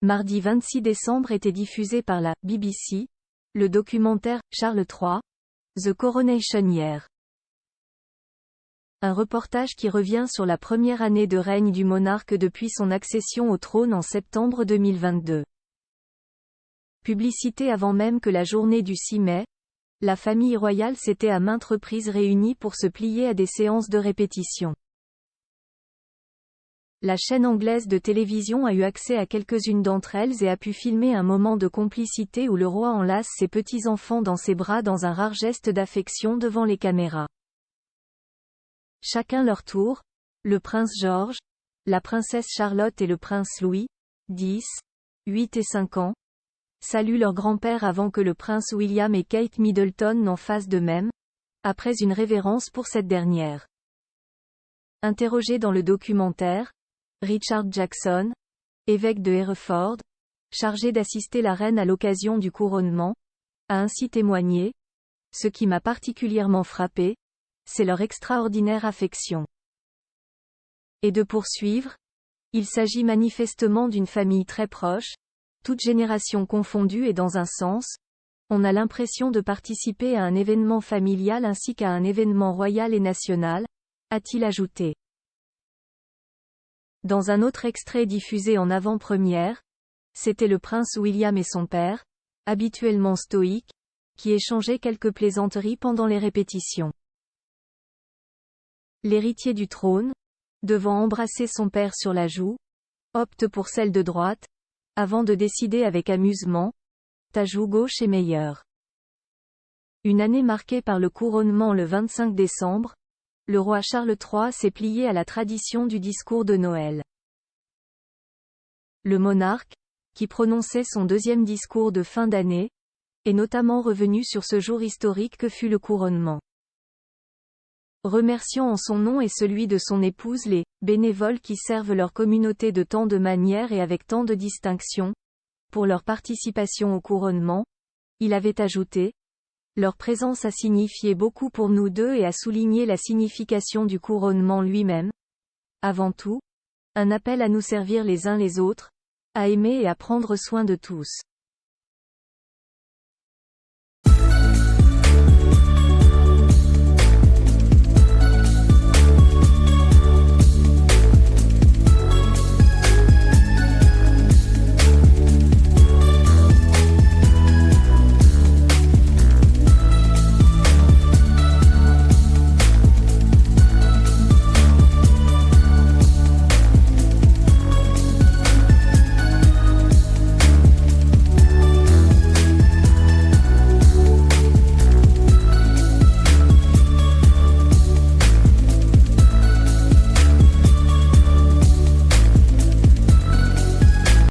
mardi 26 décembre était diffusé par la BBC, le documentaire « Charles III, The Coronation Year ». Un reportage qui revient sur la première année de règne du monarque depuis son accession au trône en septembre 2022. Publicité avant même que la journée du 6 mai, la famille royale s'était à maintes reprises réunie pour se plier à des séances de répétition. La chaîne anglaise de télévision a eu accès à quelques-unes d'entre elles et a pu filmer un moment de complicité où le roi enlace ses petits-enfants dans ses bras dans un rare geste d'affection devant les caméras. Chacun leur tour, le prince George, la princesse Charlotte et le prince Louis, 10, 8 et 5 ans, saluent leur grand-père avant que le prince William et Kate Middleton n'en fassent de même, après une révérence pour cette dernière. Interrogé dans le documentaire, Richard Jackson, évêque de Hereford, chargé d'assister la reine à l'occasion du couronnement, a ainsi témoigné: « Ce qui m'a particulièrement frappé, c'est leur extraordinaire affection. » Et de poursuivre: « Il s'agit manifestement d'une famille très proche, toutes générations confondues et dans un sens, on a l'impression de participer à un événement familial ainsi qu'à un événement royal et national, » a-t-il ajouté. Dans un autre extrait diffusé en avant-première, c'était le prince William et son père, habituellement stoïques, qui échangeaient quelques plaisanteries pendant les répétitions. L'héritier du trône, devant embrasser son père sur la joue, opte pour celle de droite, avant de décider avec amusement: « Ta joue gauche est meilleure. » Une année marquée par le couronnement le 25 décembre, le roi Charles III s'est plié à la tradition du discours de Noël. Le monarque, qui prononçait son deuxième discours de fin d'année, est notamment revenu sur ce jour historique que fut le couronnement. Remerciant en son nom et celui de son épouse les bénévoles qui servent leur communauté de tant de manières et avec tant de distinction, pour leur participation au couronnement, il avait ajouté: « Leur présence a signifié beaucoup pour nous deux et a souligné la signification du couronnement lui-même. Avant tout, un appel à nous servir les uns les autres, à aimer et à prendre soin de tous. »